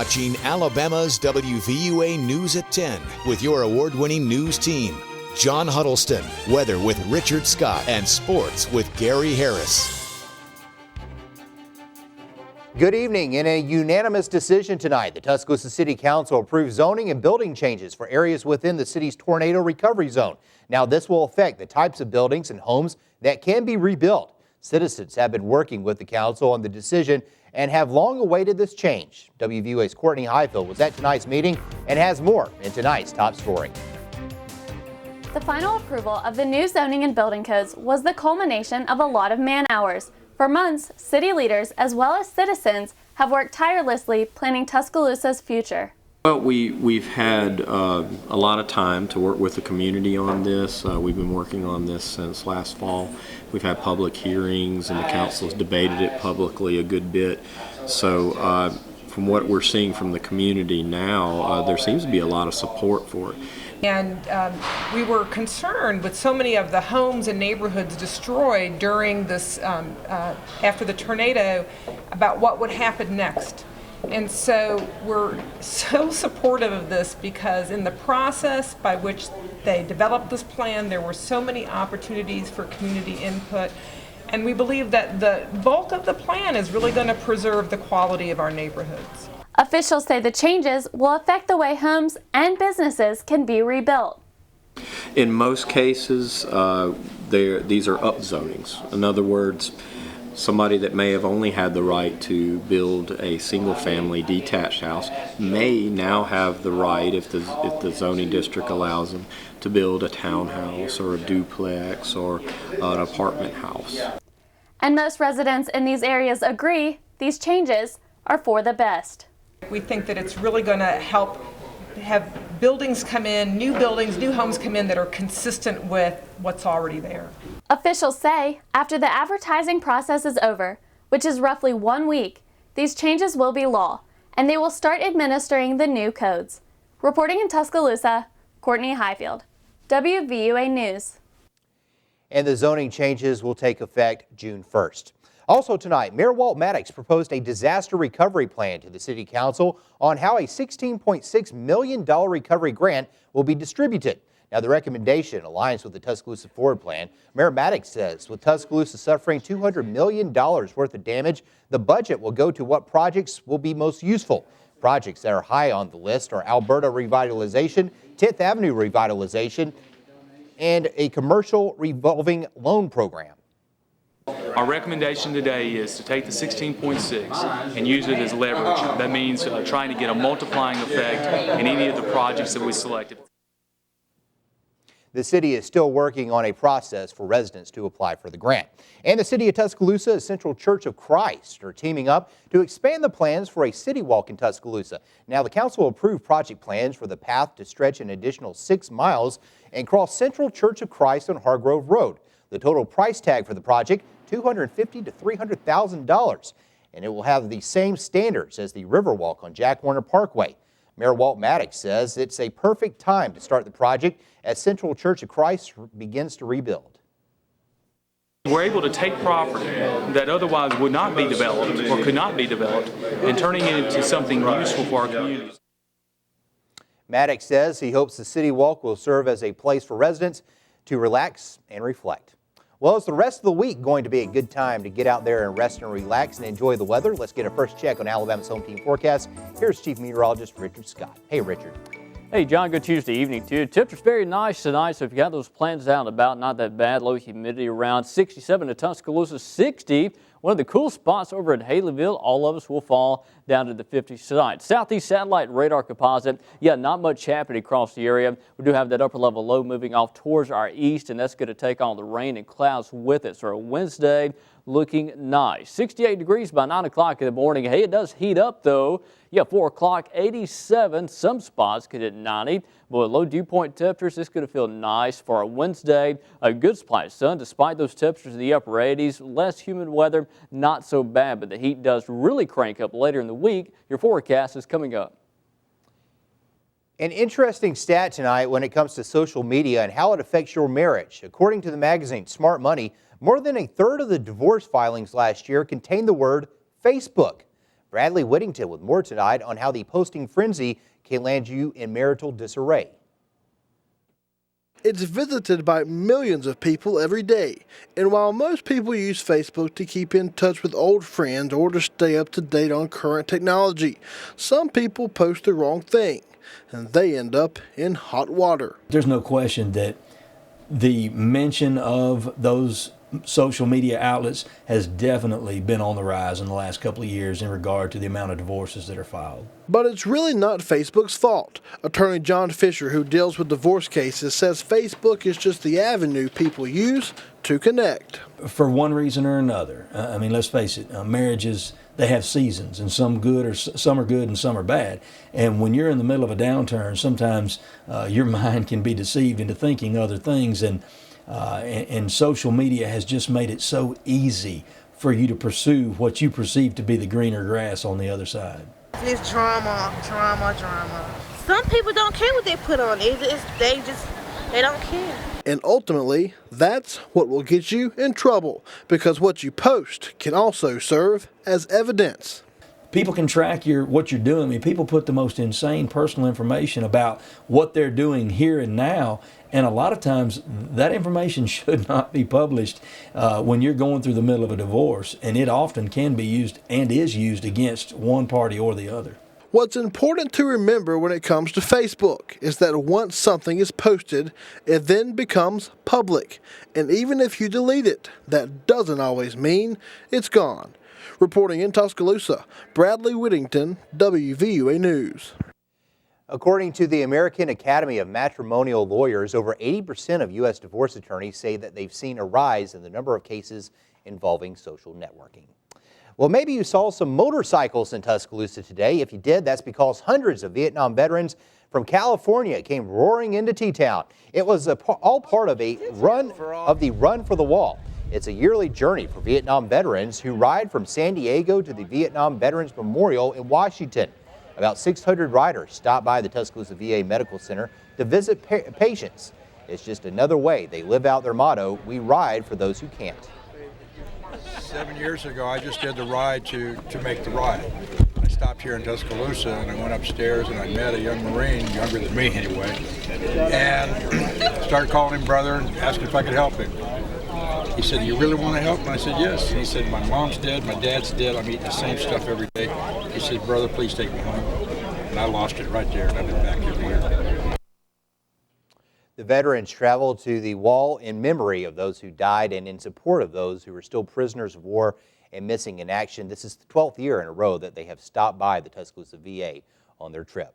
Watching Alabama's WVUA News at 10 with your award-winning news team. John Huddleston, weather with Richard Scott, and sports with Gary Harris. Good evening. In a unanimous decision tonight, the Tuscaloosa City Council approved zoning and building changes for areas within the city's tornado recovery zone. Now, this will affect the types of buildings and homes that can be rebuilt. Citizens have been working with the council on the decision and have long awaited this change. WVUA's Courtney Highfield was at tonight's meeting and has more in tonight's top story. The final approval of the new zoning and building codes was the culmination of a lot of man hours. For months, city leaders as well as citizens have worked tirelessly planning Tuscaloosa's future. Well, we've had a lot of time to work with the community on this. We've been working on this since last fall. We've had public hearings and the council's debated it publicly a good bit. So from what we're seeing from the community now, there seems to be a lot of support for it. And we were concerned with so many of the homes and neighborhoods destroyed during this, after the tornado, about what would happen next. And so we're so supportive of this because in the process by which they developed this plan, there were so many opportunities for community input. And we believe that the bulk of the plan is really going to preserve the quality of our neighborhoods. Officials say the changes will affect the way homes and businesses can be rebuilt. In most cases, these are upzonings. In other words, somebody that may have only had the right to build a single-family detached house may now have the right, if the zoning district allows them, to build a townhouse or a duplex or an apartment house. And most residents in these areas agree these changes are for the best. We think that it's really going to help have buildings come in, new homes come in that are consistent with what's already there. Officials say after the advertising process is over, which is roughly 1 week, these changes will be law, and they will start administering the new codes. Reporting in Tuscaloosa, Courtney Highfield, WVUA News. And the zoning changes will take effect June 1st. Also tonight, Mayor Walt Maddox proposed a disaster recovery plan to the City Council on how a $16.6 million recovery grant will be distributed. Now, the recommendation aligns with the Tuscaloosa Forward Plan. Mayor Maddox says with Tuscaloosa suffering $200 million worth of damage, the budget will go to what projects will be most useful. Projects that are high on the list are Alberta revitalization, 10th Avenue revitalization, and a commercial revolving loan program. Our recommendation today is to take the 16.6 and use it as leverage. That means trying to get a multiplying effect in any of the projects that we selected. The city is still working on a process for residents to apply for the grant. And the city of Tuscaloosa and Central Church of Christ are teaming up to expand the plans for a city walk in Tuscaloosa. Now, the council approved project plans for the path to stretch an additional 6 miles and cross Central Church of Christ on Hargrove Road. The total price tag for the project, $250,000 to $300,000, and it will have the same standards as the Riverwalk on Jack Warner Parkway. Mayor Walt Maddox says it's a perfect time to start the project as Central Church of Christ begins to rebuild. We're able to take property that otherwise would not be developed or could not be developed and turning it into something useful for our communities. Maddox says he hopes the City Walk will serve as a place for residents to relax and reflect. Well, is the rest of the week going to be a good time to get out there and rest and relax and enjoy the weather? Let's get a first check on Alabama's home team forecast. Here's Chief Meteorologist Richard Scott. Hey, Richard. Hey, John, good Tuesday evening to you. Temperature's very nice tonight, so if you got those plans out and about, not that bad. Low humidity around 67 to Tuscaloosa, 60. One of the cool spots over at Haleyville, all of us will fall down to the 50s tonight. Southeast satellite radar composite, not much happening across the area. We do have that upper level low moving off towards our east, and that's going to take on the rain and clouds with it. So our Wednesday looking nice. 68 degrees by 9 o'clock in the morning. Hey, it does heat up though. 4 o'clock, 87. Some spots could hit 90. But with low dew point temperatures, it's going to feel nice for our Wednesday. A good supply of sun despite those temperatures in the upper 80s. Less humid weather, not so bad, but the heat does really crank up later in the week. Your forecast is coming up. An interesting stat tonight when it comes to social media and how it affects your marriage. According to the magazine Smart Money, more than a third of the divorce filings last year contained the word Facebook. Bradley Whittington with more tonight on how the posting frenzy can land you in marital disarray. It's visited by millions of people every day, and while most people use Facebook to keep in touch with old friends or to stay up to date on current technology, some people post the wrong thing, and they end up in hot water. There's no question that the mention of those social media outlets has definitely been on the rise in the last couple of years in regard to the amount of divorces that are filed. But it's really not Facebook's fault. Attorney John Fisher, who deals with divorce cases, says Facebook is just the avenue people use to connect. For one reason or another. I mean, let's face it, marriages, they have seasons, and some are good and some are bad. And when you're in the middle of a downturn, sometimes your mind can be deceived into thinking other things, and social media has just made it so easy for you to pursue what you perceive to be the greener grass on the other side. It's drama. Some people don't care what they put on. They don't care. And ultimately, that's what will get you in trouble, because what you post can also serve as evidence. People can track what you're doing. I mean, people put the most insane personal information about what they're doing here and now, and a lot of times that information should not be published when you're going through the middle of a divorce, and it often can be used and is used against one party or the other. What's important to remember when it comes to Facebook is that once something is posted, it then becomes public. And even if you delete it, that doesn't always mean it's gone. Reporting in Tuscaloosa, Bradley Whittington, WVUA News. According to the American Academy of Matrimonial Lawyers, over 80% of U.S. divorce attorneys say that they've seen a rise in the number of cases involving social networking. Well, maybe you saw some motorcycles in Tuscaloosa today. If you did, that's because hundreds of Vietnam veterans from California came roaring into T-Town. It was all part of the Run for the Wall. It's a yearly journey for Vietnam veterans who ride from San Diego to the Vietnam Veterans Memorial in Washington. About 600 riders stopped by the Tuscaloosa VA Medical Center to visit patients. It's just another way they live out their motto, "We ride for those who can't." 7 years ago, I just did the ride to make the ride. I stopped here in Tuscaloosa and I went upstairs and I met a young Marine, younger than me anyway, and started calling him brother and asking if I could help him. He said, "You really want to help?" And I said, "Yes." And he said, "My mom's dead, my dad's dead, I'm eating the same stuff every day." He said, "Brother, please take me home." And I lost it right there, and I've been back every year. The veterans traveled to the wall in memory of those who died and in support of those who are still prisoners of war and missing in action. This is the 12th year in a row that they have stopped by the Tuscaloosa VA on their trip.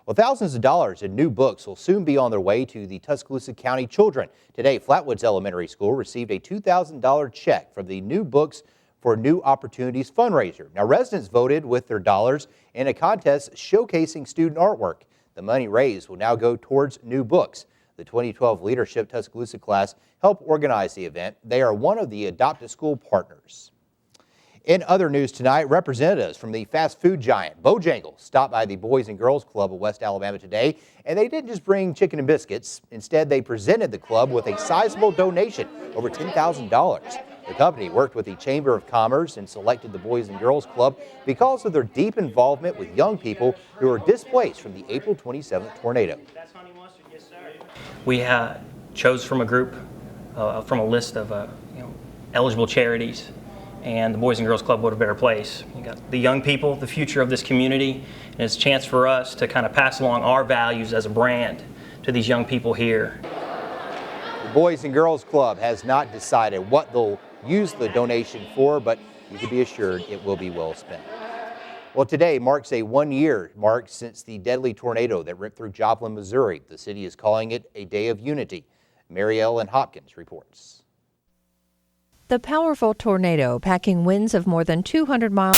Well, thousands of dollars in new books will soon be on their way to the Tuscaloosa County children. Today, Flatwoods Elementary School received a $2,000 check from the New Books for New Opportunities fundraiser. Now, residents voted with their dollars in a contest showcasing student artwork. The money raised will now go towards new books. The 2012 Leadership Tuscaloosa class helped organize the event. They are one of the Adopt a School partners. In other news tonight, representatives from the fast food giant Bojangles stopped by the Boys and Girls Club of West Alabama today, and they didn't just bring chicken and biscuits. Instead, they presented the club with a sizable donation, over $10,000. The company worked with the Chamber of Commerce and selected the Boys and Girls Club because of their deep involvement with young people who were displaced from the April 27th tornado. We chose from a group, from a list of eligible charities, and the Boys and Girls Club, What a Better Place. You got the young people, the future of this community, and it's a chance for us to kind of pass along our values as a brand to these young people here. The Boys and Girls Club has not decided what they'll use the donation for, but you can be assured it will be well spent. Well, today marks a 1-year mark since the deadly tornado that ripped through Joplin, Missouri. The city is calling it a day of unity. Mary Ellen Hopkins reports. The powerful tornado, packing winds of more than 200 miles